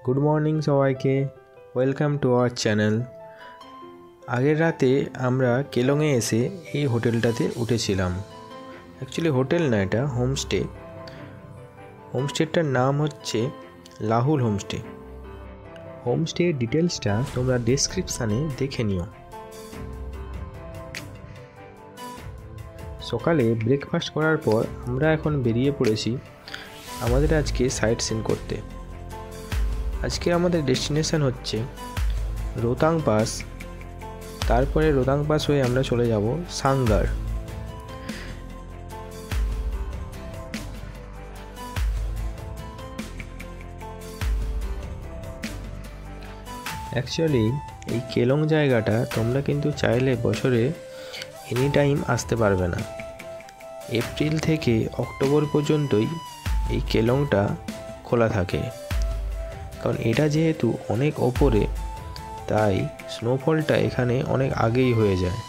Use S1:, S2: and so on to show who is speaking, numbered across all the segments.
S1: Good morning সবাইকে, welcome to our channel. আগের রাতে আমরা কেলংয়ে এসে এই হোটেলটাতে উঠেছিলাম। অ্যাকচুয়ালি হোটেল না, এটা হোমস্টে। হোমস্টেটার নাম হচ্ছে লাহুল হোমস্টে। হোমস্টের ডিটেলসটা তোমরা ডেসক্রিপশানে দেখে নিও। সকালে ব্রেকফাস্ট করার পর আমরা এখন বেরিয়ে পড়েছি আমাদের আজকে সাইট সিন করতে। আজকে আমাদের ডেস্টিনেশন হচ্ছে রোতাং পাস। তারপরে রোতাং পাস হয়ে আমরা চলে যাব সাঙ্গার। অ্যাকচুয়ালি এই কেলং জায়গাটা তোমরা কিন্তু চাইলে বছরে এনি টাইম আসতে পারবে না। এপ্রিল থেকে অক্টোবর পর্যন্তই এই কেলংটা খোলা থাকে, কারণ এটা যেহেতু অনেক ওপরে, তাই স্নোফলটা এখানে অনেক আগেই হয়ে যায়।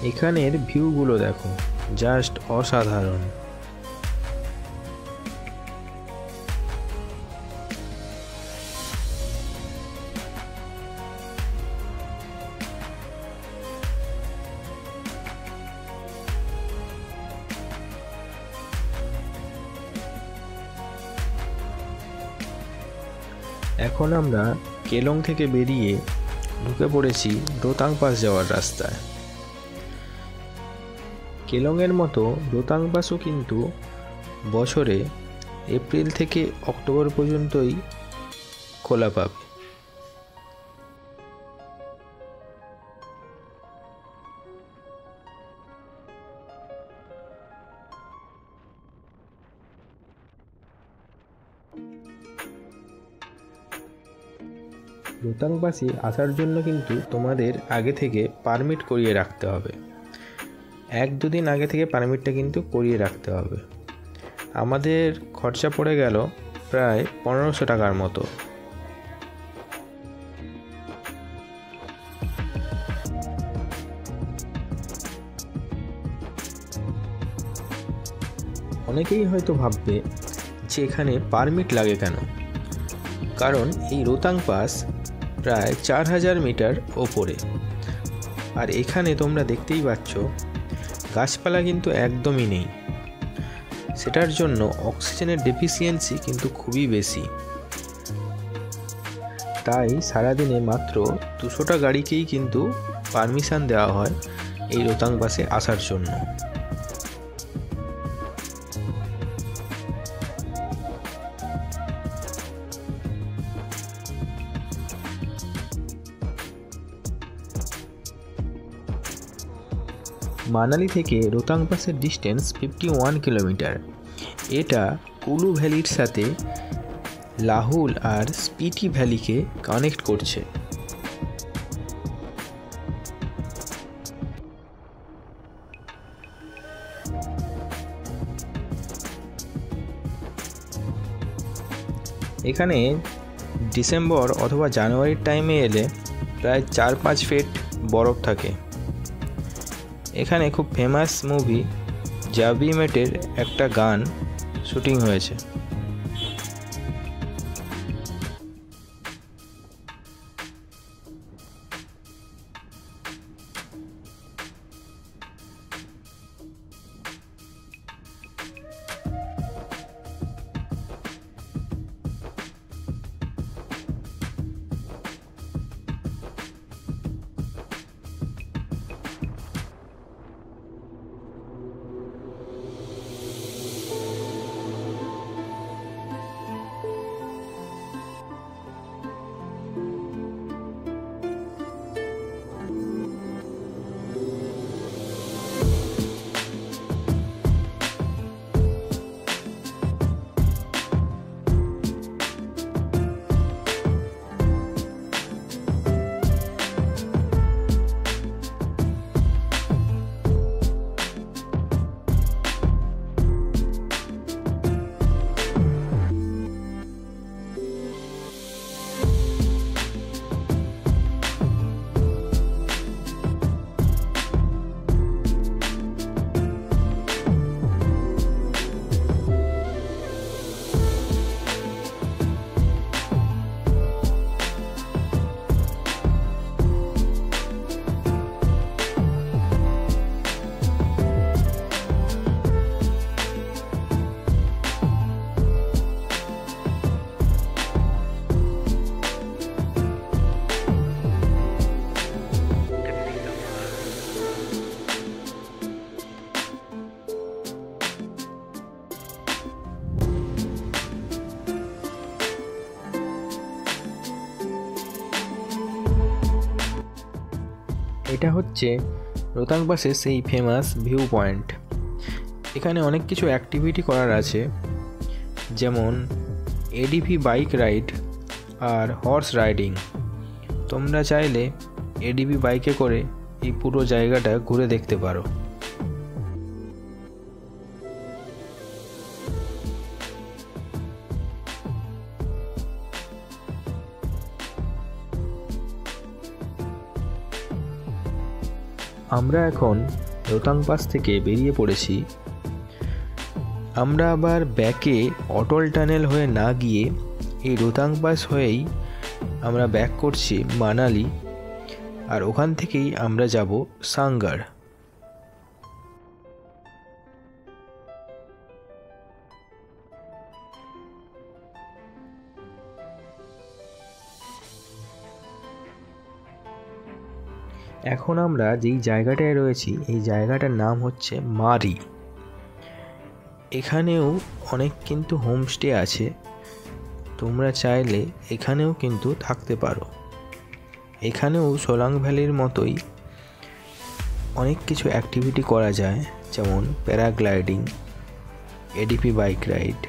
S1: এখানের ভিউগুলো দেখো, জাস্ট অসাধারণ। এখন আমরা কেলং থেকে বেরিয়ে ঢুকে পড়েছি রোতাং পাস যাওয়ার রাস্তায়। কেলংয়ের মতো রোতাং পাসও কিন্তু বছরে এপ্রিল থেকে অক্টোবর পর্যন্তই খোলা পাবে। রোতাং পাসে আসার জন্য কিন্তু তোমাদের আগে থেকে পারমিট করিয়ে রাখতে হবে। 1-2 দিন আগে থেকে পারমিটটা কিন্তু করিয়ে রাখতে হবে। আমাদের খরচা পড়ে গেল প্রায় 1500 টাকার মতো। অনেকেই হয়তো ভাববে যে এখানে পারমিট লাগে কেন, কারণ এই রোতাং পাস প্রায় 4000 মিটার ওপরে। আর এখানে তোমরা দেখতেই পাচ্ছ গাছপালা কিন্তু একদমই নেই। সেটার জন্য অক্সিজেনের ডেফিসিয়েন্সি কিন্তু খুবই বেশি। তাই সারাদিনে মাত্র 200টা গাড়িকেই কিন্তু পারমিশন দেওয়া হয় এই রোতাং পাসে আসার জন্য। মানালি থেকে রোতাং পাসের ডিস্টেন্স 51 কিলোমিটার। এটা কুলু ভ্যালির সাথে লাহুল আর স্পিটি ভ্যালিকে কানেক্ট করছে। এখানে ডিসেম্বর অথবা জানুয়ারির টাইমে এলে প্রায় 4-5 ফিট বরফ থাকে। এখানে খুব ফেমাস মুভি জাবি মেটের একটা গান শুটিং হয়েছে। এটা হচ্ছে রোহতাং পাসের সেই ফেমাস ভিউ পয়েন্ট। এখানে অনেক কিছু অ্যাক্টিভিটি করার আছে, যেমন এডিভি বাইক রাইড আর হর্স রাইডিং। তোমরা চাইলে এডিভি বাইকে করে এই পুরো জায়গাটা ঘুরে দেখতে পারো। আমরা এখন রোহতাং পাস থেকে বেরিয়ে পড়েছি। আমরা আবার ব্যাকে অটল টানেল হয়ে না গিয়ে এই রোহতাং পাস হয়েই আমরা ব্যাক করছি মানালি, আর ওখান থেকেই আমরা যাব সাঙ্গার। এখন আমরা যেই জায়গাটায় রয়েছি এই জায়গাটার নাম হচ্ছে মারি। এখানেও অনেক কিন্তু হোমস্টে আছে, তোমরা চাইলে এখানেও কিন্তু থাকতে পারো। এখানেও সোলাং ভ্যালির মতোই অনেক কিছু অ্যাক্টিভিটি করা যায়, যেমন প্যারাগ্লাইডিং, এডিপি বাইক রাইড।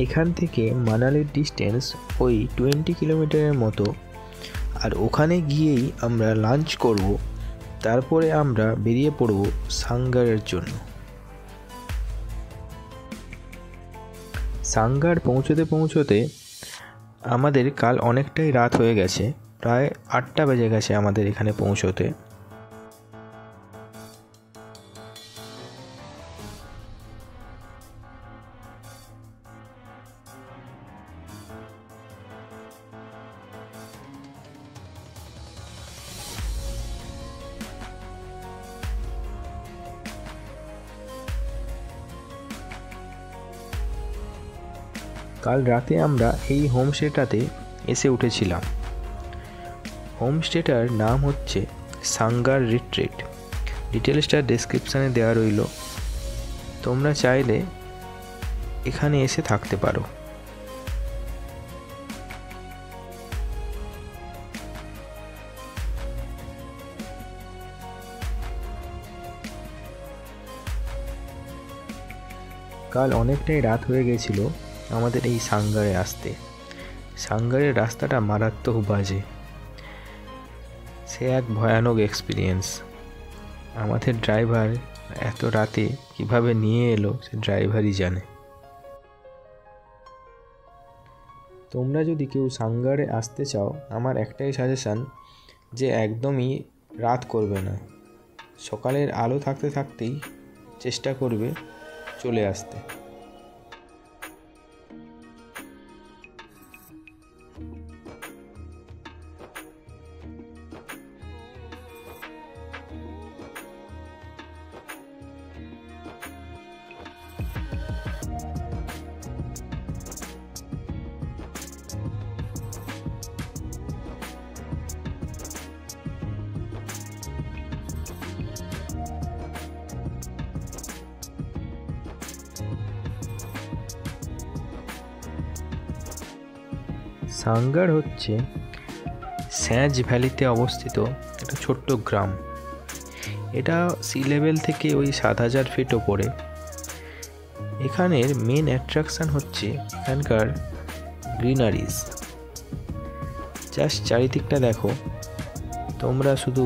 S1: এখান থেকে মানালির ডিস্টেন্স ওই 20 কিলোমিটারের মতো, আর ওখানে গিয়েই আমরা লাঞ্চ করব, তারপরে আমরা বেরিয়ে পড়ব সাঙ্গারের জন্য। সাঙ্গার পৌঁছতে পৌঁছতে আমাদের কাল অনেকটাই রাত হয়ে গেছে, প্রায় 8টা বেজে গেছে আমাদের এখানে পৌঁছতে। কাল রাতে আমরা এই হোমস্টেটাতে এসে উঠেছিলাম। হোমস্টেটার নাম হচ্ছে সাঙ্গার রিট্রিট। ডিটেলসটা ডেসক্রিপশানে দেওয়া রইল, তোমরা চাইলে এখানে এসে থাকতে পারো। কাল অনেকটাই রাত হয়ে গেছিল আমাদের এই সাঙ্গারে আসতে। সাঙ্গারের রাস্তাটা মারাত্মক বাজে, সে এক ভয়ানক এক্সপিরিয়েন্স। আমাদের ড্রাইভার এত রাতে কিভাবে নিয়ে এলো সে ড্রাইভারই জানে। তোমরা যদি কেউ সাঙ্গারে আসতে চাও, আমার একটাই সাজেশান যে একদমই রাত করবে না, সকালের আলো থাকতে থাকতেই চেষ্টা করবে চলে আসতে। সাঙ্গার হচ্ছে স্যাঁজ ভ্যালিতে অবস্থিত একটা ছোট্ট গ্রাম। এটা সি লেভেল থেকে ওই 7,000 ফিট ওপরে। এখানের মেন অ্যাট্রাকশান হচ্ছে এখানকার গ্রিনারিজ। জাস্ট চারিদিকটা দেখো, তোমরা শুধু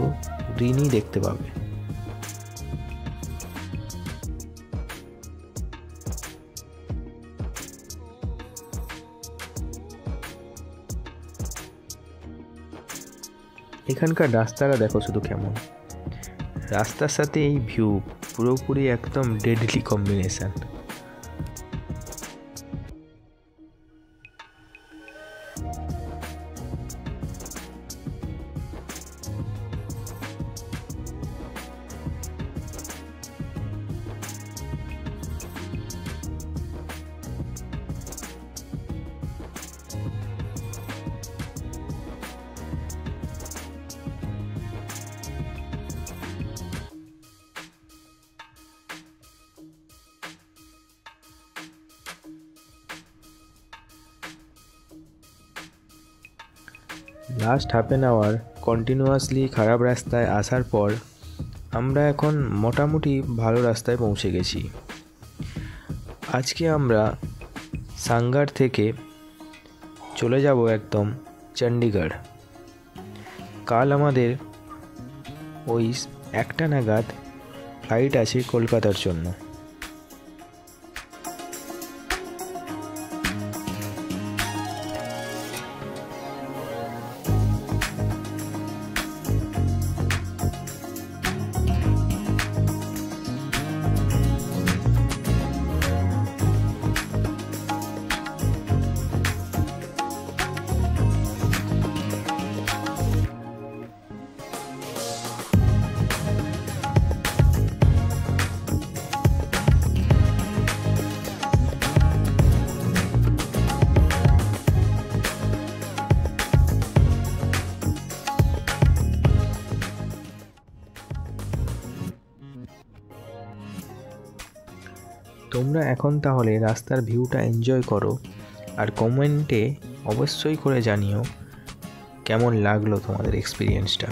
S1: গ্রিনই দেখতে পাবে। এখানকার রাস্তাটা দেখো শুধু কেমন, রাস্তার সাথে এই ভিউ পুরোপুরি একদম deadly combination. Last half an hour continuously খারাপ রাস্তায় আসার পর আমরা এখন মোটামুটি ভালো রাস্তায় পৌঁছে গেছি। আজকে আমরা সাঙ্গার থেকে চলে যাব একদম চণ্ডীগড়। কাল আমাদের ওই 1টা নাগাদ ফ্লাইট আছে কলকাতার জন্য। তোমরা এখন তাহলে রাস্তার ভিউটা এনজয় করো, আর কমেন্টে অবশ্যই করে জানিও কেমন লাগলো তোমাদের এক্সপিরিয়েন্সটা।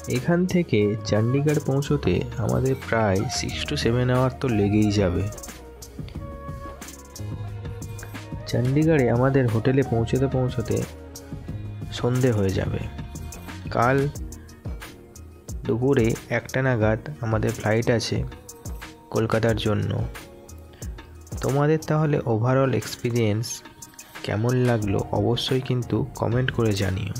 S1: এখান থেকে চণ্ডীগড় পৌঁছতে আমাদের প্রায় 6 to 7 আওয়ার তো লেগেই যাবে। চণ্ডীগড়ে আমাদের হোটেলে পৌঁছতে পৌঁছতে সন্ধে হয়ে যাবে। কাল দুপুরে 1টা নাগাদ আমাদের ফ্লাইট আছে কলকাতার জন্য। তোমাদের তাহলে ওভারঅল এক্সপিরিয়েন্স কেমন লাগলো অবশ্যই কিন্তু কমেন্ট করে জানিও।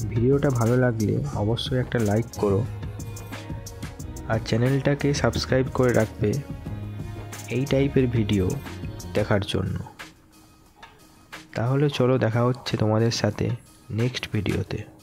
S1: ভিডিওটা ভালো লাগলে অবশ্যই একটা লাইক করো আর চ্যানেলটাকে সাবস্ক্রাইব করে রাখবে এই টাইপের ভিডিও দেখার জন্য। তাহলে চলো দেখা হচ্ছে তোমাদের সাথে নেক্সট ভিডিওতে।